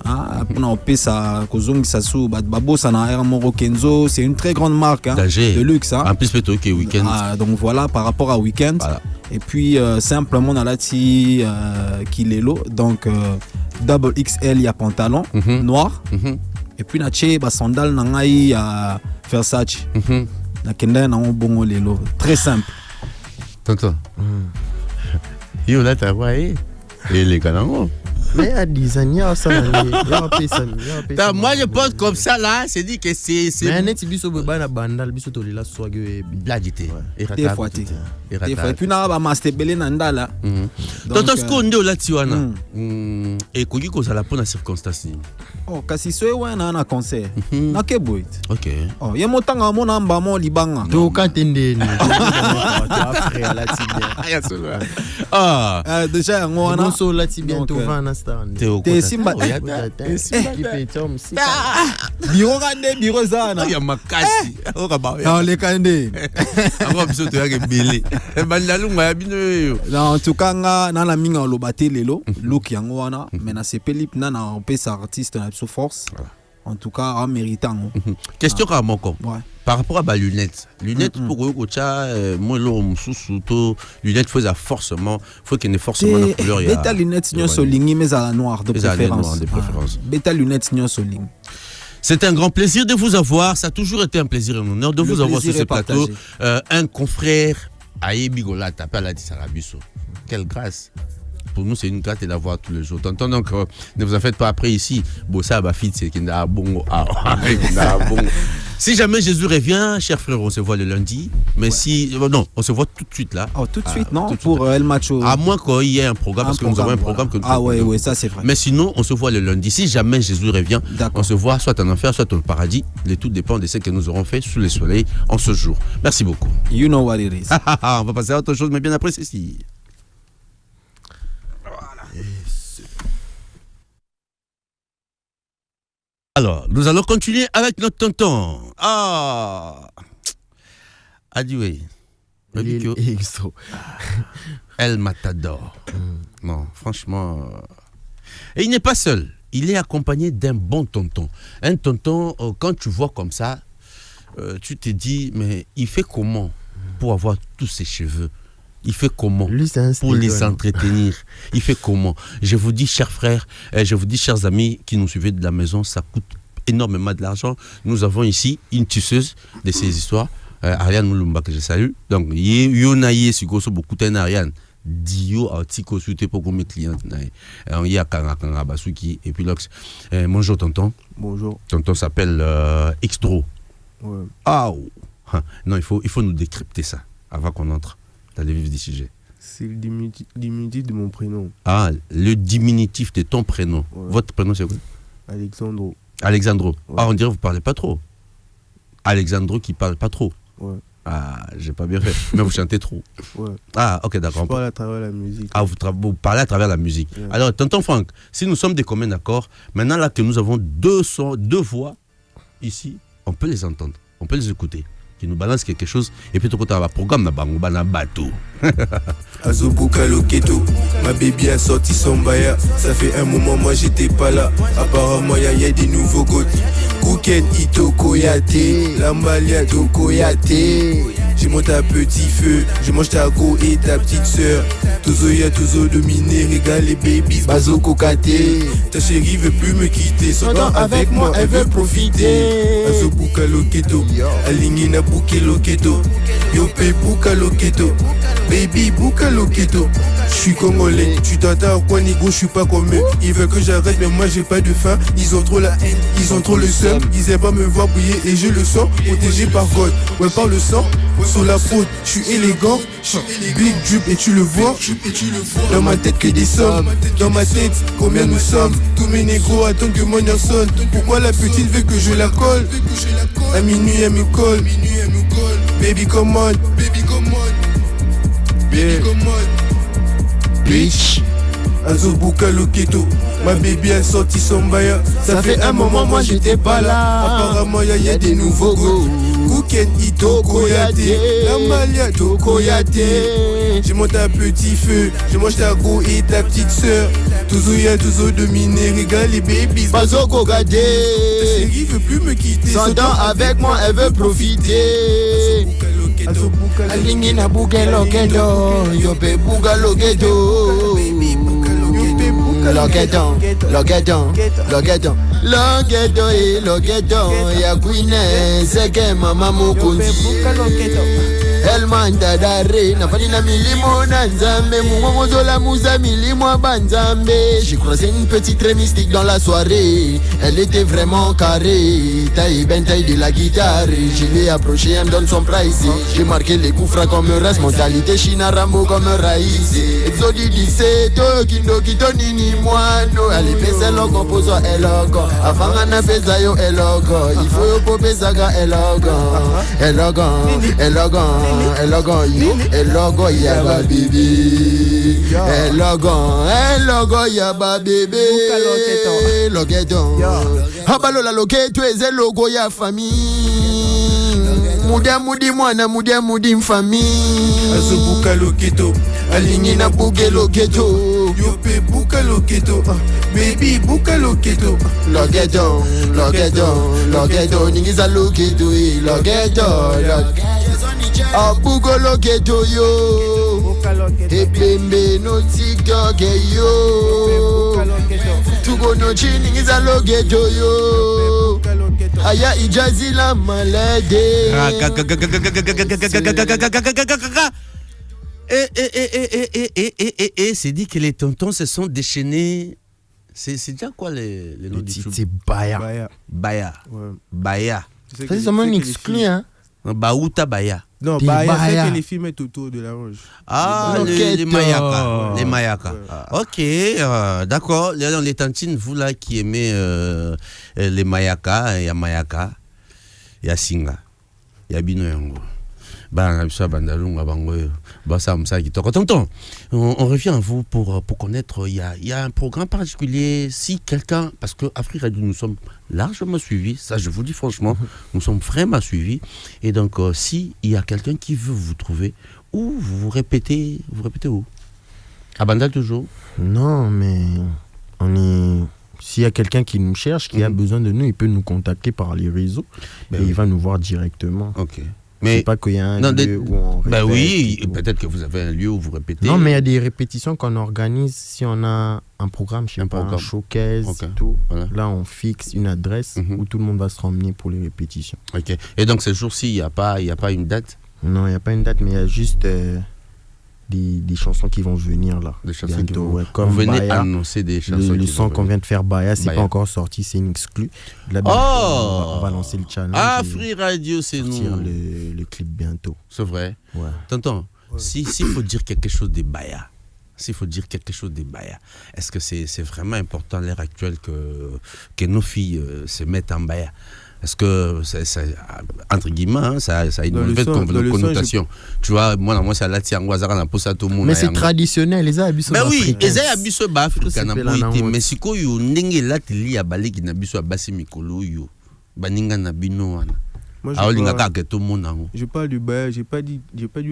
on peut ça kozongisa sou babo ça na moro Kenzo c'est une très grande marque de luxe en plus plutôt que Weekend donc voilà par rapport à Weekend et puis simplement on a là Kilelo donc double XL il y a pantalon noir et puis na che ba sandal na ngai ya Versace na kenda na bongo lelo très simple tonton yo là t'as voyé et les canons. Mais à 10 ans, ça moi je pense comme ça là, c'est dit que c'est mais net biso bana bandal biso to lila swage bladité et puis na ba master belé na ndala tonton skondo là tiwana et koki ko sala pour la circonstance kasi so wana na concert na ke boit OK ye motanga mona mba mo libanga to katende ni après la tibia déjà ngona so la tibia to vana te simba biro kande biro zana ya makasi okaba ya le kande ako biso to yake belé bandalunga ya bino yo en tout cas nga na la minga lobate lelo look yango wana mais na sepeli na pesa artiste na so force en tout cas en méritant. Question à mon compte. Ouais. Par rapport à ma lunette, pour que moi lunette faut forcément, faut qu'il y ait forcément la couleur. Bêta lunettes signon soligny mais à la noire de préférence. Bêta lunettes signon soligny. C'est un grand plaisir de vous avoir. Ça a toujours été un plaisir et un honneur de vous avoir sur ce plateau. Un confrère, Aïe Bigola, tapé à la Dissarabiso. Quelle grâce. Pour nous, c'est une grâce de l'avoir tous les jours. Tonton, donc, ne vous en faites pas après ici. Bossa, Bafit, c'est qu'il a bon. Si jamais Jésus revient, chers frères, on se voit le lundi. Mais si. Non, on se voit tout de suite là. Oh, tout de suite, non? Pour El Macho. À moins qu'il y ait un programme, parce que nous avons un programme que nous Ah, ouais, ça c'est vrai. Mais sinon, on se voit le lundi. Si jamais Jésus revient, on se voit soit en enfer, soit au paradis. Le tout dépend de ce que nous aurons fait sous le soleil en ce jour. Merci beaucoup. You know what it is. On va passer à autre chose, mais bien après ceci. Alors, nous allons continuer avec notre tonton. Adieu. El Matador. Non, franchement. Et il n'est pas seul. Il est accompagné d'un bon tonton. Un tonton, quand tu vois comme ça, tu te dis, mais il fait comment pour avoir tous ses cheveux? Il fait comment pour les entretenir? Il fait comment? Je vous dis, chers frères, je vous dis, chers amis qui nous suivez de la maison, ça coûte énormément de l'argent. Nous avons ici une tisseuse de ces histoires, Ariane Moulumba, que je salue. Donc, Yonaye, Sigoso, beaucoup de Ariane. Dio, Artico, Souté, pour mes clients. Il y a Kanga Basuki, et puis Lox. Bonjour, tonton. Bonjour. Tonton s'appelle Xtro. Ouais. Non, il faut nous décrypter ça avant qu'on entre dans le vif du sujet. C'est le diminutif de mon prénom. Le diminutif de ton prénom. Ouais. Votre prénom, c'est quoi? Alexandro. Alexandro. Ouais. On dirait que vous ne parlez pas trop. Alexandro qui ne parle pas trop. Ouais. J'ai pas bien fait. Mais vous chantez trop. Ouais. Ok, d'accord. Je parle à travers la musique. Vous parlez à travers la musique. Ouais. Alors, tonton Franck, si nous sommes des communs d'accords, maintenant là que nous avons deux voix ici, on peut les entendre, on peut les écouter. Qui nous balance quelque chose et puis tout côté un programme na bango na bateau. Azobuka Loketo, ma baby a sorti son baya. Ça fait un moment moi j'étais pas là. Apparemment y a des nouveaux gouttes. Kouken Ito Koyate, Lambalia Tokoyate. Je monte à petit feu, je mange ta go et ta petite sœur. Tozo ya Tozo dominé, régale les babies, Bazo Kokate. Ta chérie veut plus me quitter, sortant avec moi elle veut profiter. Azobuka Loketo, aligné na bouquet Loketo. Yopé Buka Loketo, baby Buka Loketo. Je suis congolais, tu t'attends à quoi Nigo, je suis pas comme eux. Ils veulent que j'arrête mais moi j'ai pas de faim. Ils ont trop la haine, ils ont trop le seum. Ils aiment pas me voir briller et je le sens. Protégé par God, ouais par le sang. Sur la faute, je suis élégant. Big drip et tu le vois. Dans ma tête que des sommes. Dans ma tête, combien nous sommes. Tous mes négros attendent que mon heure sonne. Pourquoi la petite veut que je la colle? À minuit elle me colle. Baby come on. Baby come on. Bitch. Azobuka Loketo, ma baby a sorti son baya. Ça fait un moment moi j'étais pas là. Apparemment y a des nouveaux go. Kouken Ito Koyate, Lambalia Tokoyate. Je monte à petit feu, je mange ta go et ta petite sœur. Toujours y'a toujours dominé, régale les babies, Bazo Kokate. Ta chérie veut plus me quitter, s'entend avec moi elle veut profiter. Alingi na buke loketo, yope buka loketo. Loketon, ya kwine seke mama mukunzi. Elmanda dare na fali na milimo na nzambe mungongozo la musa milimo banzambe. J'ai croisé une petite très mystique dans la soirée. Elle était vraiment carrée, taille ben taille de la guitare. Je l'ai approché, elle me donne son price. J'ai marqué les coups francs comme race, mentalité China Rambo comme raïs. Exodi 17, kindo kitonini mwano. Ali pesa logo pozo elogo, afanga na pesa yo elogo. Il faut yo po pesa ga elogo. Elogo yo, elogo yaba bibi. Elogo yaba bibi. Loketon. Habalo la loketo eze logo ya famille. Mudia mwana, mudia mfamille. Azobuka Loketo, aligné na buge Loketo. yo. Yope buka loketo, baby buka loketo. Loketo, loketo, loketo, ningiza loketo, loketo, abugo loketo yo. Ebembe no TikTok yo. Tugo no chini ningiza loketo yo. Aya ijazi la malade. C'est dit que les tontons se sont déchaînés. C'est déjà quoi les noms du truc? C'est Baya. Baya. Ouais. Baya. C'est seulement une exclu, hein. Baouta Baya. Non, Baya, c'est que les filles mettent autour de la roche. Ah, les Mayaka. Les Mayaka. Ouais. Ok, d'accord. Les tantines, vous là qui aimez les Mayaka, il y a Mayaka, il y a Singa, il y a Binoyango. Tonton, on revient à vous pour connaître, il y a un programme particulier, si quelqu'un, parce que Afrique Radio, nous sommes largement suivis, ça je vous dis franchement, nous sommes vraiment suivis, et donc si il y a quelqu'un qui veut vous trouver, où vous répétez où? À Bandal toujours? Non, mais s'il y a quelqu'un qui nous cherche, qui a besoin de nous, il peut nous contacter par les réseaux, et il va nous voir directement. Ok. Mais pas qu'il y a un lieu où on répète. Oui, peut-être que vous avez un lieu où vous répétez. Non, mais il y a des répétitions qu'on organise si on a un programme, je sais pas, un showcase et tout. Voilà. Là, on fixe une adresse où tout le monde va se ramener pour les répétitions. Ok. Et donc, ce jour-ci, il n'y a pas une date? Non, il n'y a pas une date, mais il y a juste des chansons qui vont venir là. Des chansons bientôt, qui vont venir. Comme vous venez Baya, annoncer des chansons. Le son qu'on vient de faire, Baya, c'est pas encore sorti, c'est une exclue. Là, on va lancer le challenge. Ah, Free Radio, c'est nous. Sortir le clip bientôt. C'est vrai. Ouais. Tonton, s'il faut dire quelque chose des Baya, est-ce que c'est vraiment important à l'heure actuelle que nos filles se mettent en Baya? Est-ce que, entre guillemets, ça a une mauvaise connotation? Tu vois, moi, c'est la tienne, tout le monde. Mais c'est traditionnel, les abisso. Ben oui, les abisso africains, mais si quoi, you n'engagez là, il y a balé qui n'a biso à bassi mikolo, you, baninga na bino. Moi, je parle du bail, j'ai pas dit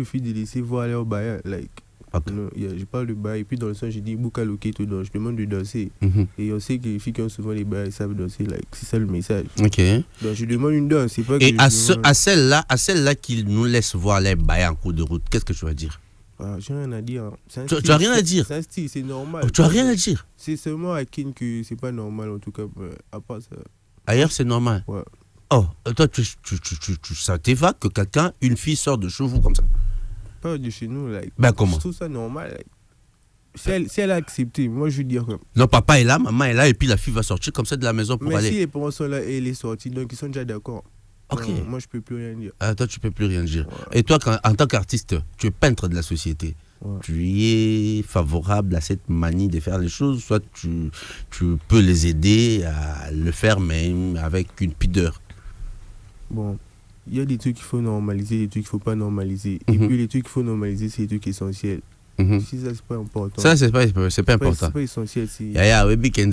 aux filles de laisser voir leur bail, like. Okay. Non, je parle de bail, et puis dans le sens, j'ai dit Bouka Loketo, donc je demande de danser. Et on sait que les filles qui ont souvent les bails savent danser, like, c'est ça le message. Ok. Donc je demande une danse, c'est pas que. Et à celle-là qui nous laisse voir les bails en cours de route, qu'est-ce que tu vas dire? J'ai rien à dire. Tu as rien à dire? C'est un style, c'est normal. Tu as rien à dire? C'est seulement à Kin que c'est pas normal, en tout cas, à part ça. Ailleurs, c'est normal? Ouais. Oh, toi, ça t'évoque que une fille sort de chez vous comme ça? Pas de chez nous, like. Ben comment? Je trouve ça normal, like. Si elle a accepté, moi je veux dire comme. Non, papa est là, maman est là, et puis la fille va sortir comme ça de la maison pour aller. Mais si les parents sont là et elle est sortie, donc ils sont déjà d'accord. Ok. Non, moi je peux plus rien dire. Ah, toi tu peux plus rien dire. Ouais. Et toi, en tant qu'artiste, tu es peintre de la société. Ouais. Tu es favorable à cette manie de faire les choses, soit tu peux les aider à le faire, même avec une pudeur. Bon. Il y a des trucs qu'il faut normaliser, des trucs qu'il ne faut pas normaliser. Et puis les trucs qu'il faut normaliser, c'est des trucs essentiels. Si ça, c'est pas important. Ça, c'est pas important. C'est pas essentiel. Il y a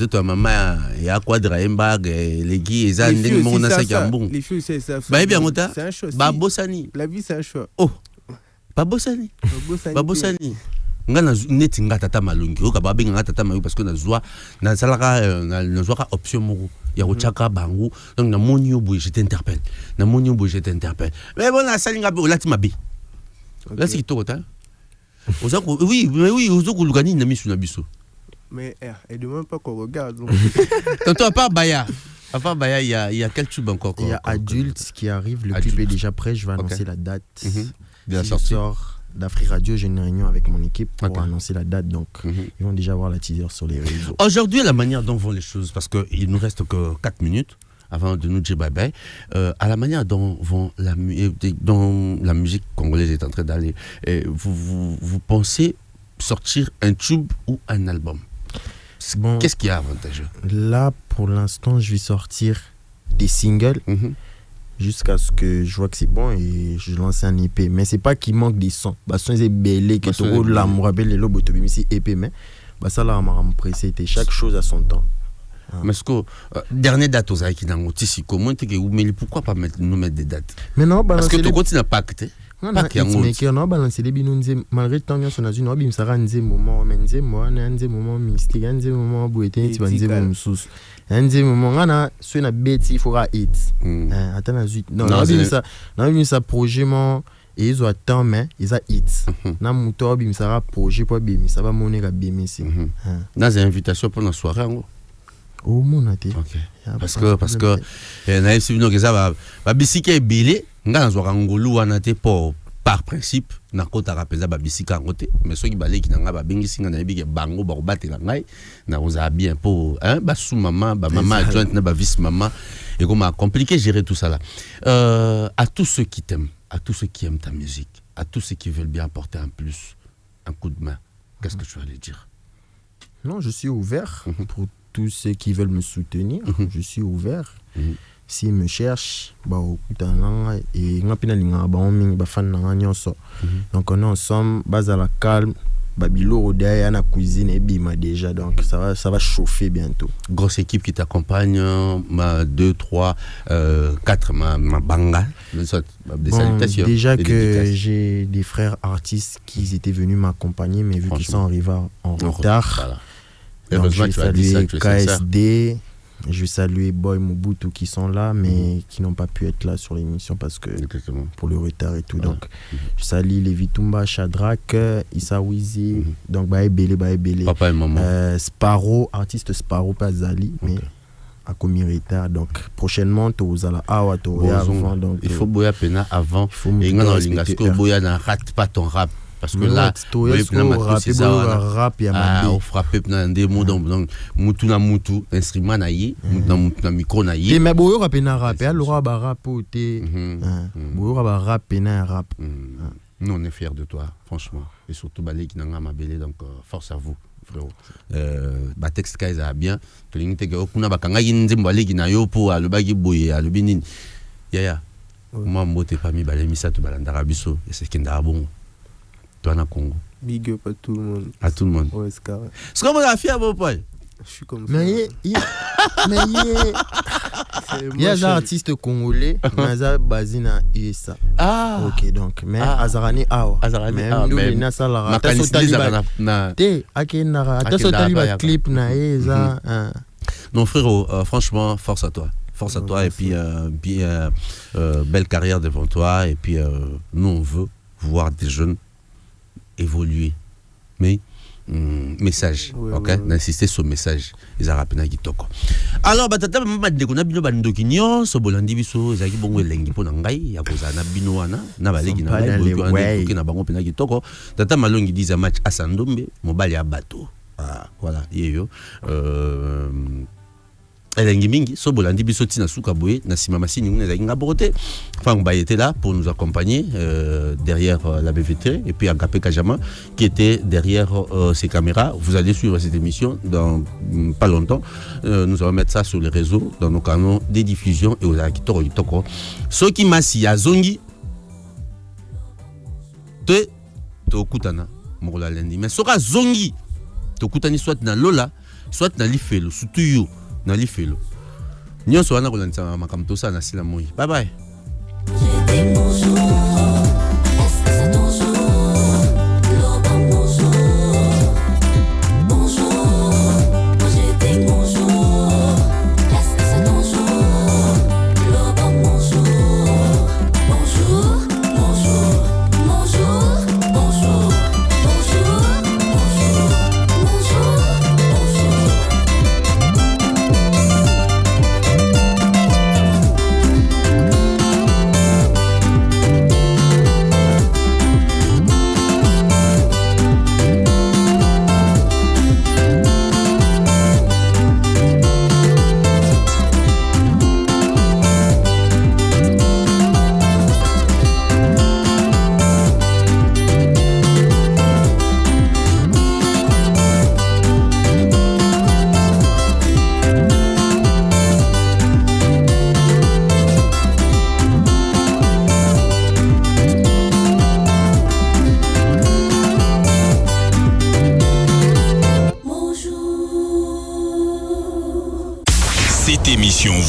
toi maman, il y a quoi de Raimbag, les guis, les filles, c'est ça. C'est un choix. Babosani. La vie, c'est un choix. Oh, Babosani. Babosani. Nga neti nga tata malungi oka babe nga tata malungi parce que na salaka option moko ya kochaka bango donc na moni oboye je t'interpelle mais bon na salinga be olati mabe là c'est kitoko ta ozako oui ozoko lugani na misu na biso mais elle demande pas qu'on regarde tonton à part Baya il y a quel tube encore? Il y a Adulte qui arrive, le clip est déjà prêt, je vais annoncer la date de la sortie d'Afrique Radio. J'ai une réunion avec mon équipe pour annoncer la date, donc ils vont déjà voir la teaser sur les réseaux. Aujourd'hui, la manière dont vont les choses, parce qu'il nous reste que 4 minutes avant de nous dire bye bye, à la manière dont la musique congolaise est en train d'aller, vous pensez sortir un tube ou un album? Bon, qu'est-ce qui est avantageux? Là, pour l'instant, je vais sortir des singles jusqu'à ce que je vois que c'est bon et je lance un EP. Mais c'est pas qu'il manque des sons. Bah, son est belé, que tu là, me rappelle les lobes, tu ici EP, mais bah, ça là, on m'a pressé. Chaque chose à son temps. Mais ce que dernière date aux Aïki dans Tisi, comment tu dis, mais pourquoi pas nous mettre des dates? Mais non, parce que tu continues à pas acter. pas qu'il y a un hitmaker non balancer les binous malgré tant bien son azul non bim ça ranze moment mais nze moi nze moment mystique nze moment boité tu banze moment sous nze moment ngana soit na bête il faudra hit attends na zuit non bim ça projet mon et ils ont attend mais ils a hit na moto bim ça projet pour bim ça va monner ka bim ici dans une invitation pour la soirée en gros. Oh mon até. OK. Parce que na esi bino keza ba bisika ebele nga nzwa ngolu wana te par principe na kota rapeza ba bisika ngote mais soki baleki nanga ba bengisi nga na yebike bango ba kobatela ngai na oza bien pour ba sous maman ba maman adjointe na ba vice maman et comment compliqué gérer tout ça là. À tous ceux qui t'aiment, à tous ceux qui aiment ta musique, à tous ceux qui veulent bien apporter un plus, un coup de main. Qu'est-ce que tu vas leur dire? Non, je suis ouvert pour tous ceux qui veulent me soutenir, je suis ouvert. S'ils me cherchent, donc on est ensemble, base à la calme, Babilo derrière la cuisine et bima déjà, donc ça va chauffer bientôt. Grosse équipe qui t'accompagne, 2, 3, 4, ma banga, des salutations. Déjà que j'ai des frères artistes qui étaient venus m'accompagner, mais vu qu'ils sont arrivés en retard. Voilà. Donc, je vais saluer KSD, je vais saluer Boy Mobutu qui sont là, mais qui n'ont pas pu être là sur l'émission parce que pour le retard et tout. Voilà. Donc, je salue les Vitumba, Shadrach, Issa Wizi, donc Bae Bele. Papa et maman. Sparrow, artiste Sparrow, pas Zali, mais à commis retard. Donc, prochainement, tu vas à Awa, tu avant. Donc, il faut boya pena avant. Et non, boya n'a rate pas ton rap. Parce que là, on frappe dans des mots donc mutu na mutu instrument na yi mutu na micro na yi mais boyo rap na rap alors ba rapoter boyo ba rap na rap. Nous on est fiers de toi franchement et surtout balé qui n'a ma belé donc force à vous frérot. Ba texte kaisa bien to lingite ke okuna bakanga yinzembo balé qui na yo po le bagi boye le binini yaya moi mbote parmi balé misa to balandara biso et c'est kinda bon. Toi, na Congo. Big up à tout le monde. À tout le monde. Ouais, c'est carré. C'est comme la fille à mon poil. Je suis comme ça. Mais il y a des artistes congolais, mais ils sont basés dans USA. Ah. Ok, donc, mais Azarani Awa. Azarani Awa. Mais nous, ça la rate. T'es, Akenara. T'as sauté le clip, na Eza. Non, frérot, franchement, force à toi. Force à toi et puis belle carrière devant toi. Et puis, nous, on veut voir des jeunes évoluer. Mais message, ok, d'insister sur le message. Ils ont rappelé Kitoko. Alors, batata mama de kona bino bando kinyo so bolandi biso ezaki bongo elengi pona ngai ya kozana bino wana na balegi na ngai ko ande ko na bango pena Kitoko. Tata malongi diza match asandombe mobali ya bato. Ah, voilà, yeyo. Elengi mingi so bolandi biso tina suka boye na sima masini ngune ezaki ngabote. Fang Ba était là pour nous accompagner derrière la BVT et puis Agapé Kajama qui était derrière ces caméras. Vous allez suivre cette émission dans pas longtemps. Nous allons mettre ça sur les réseaux, dans nos canaux de diffusion et aux Akitoro Itoko. Ce qui m'a si à Zongi, te kutana mokola lendi. Mais sera Zongi, te kutani soit dans Lola, soit dans Lifelo, surtout yo dans Lifelo. Nyonso wana kolanisa makamto sa na sila moi. Bye bye.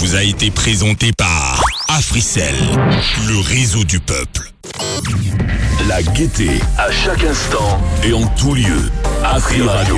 Vous a été présenté par Africell, le réseau du peuple. La gaieté à chaque instant et en tout lieu. Afri Radio.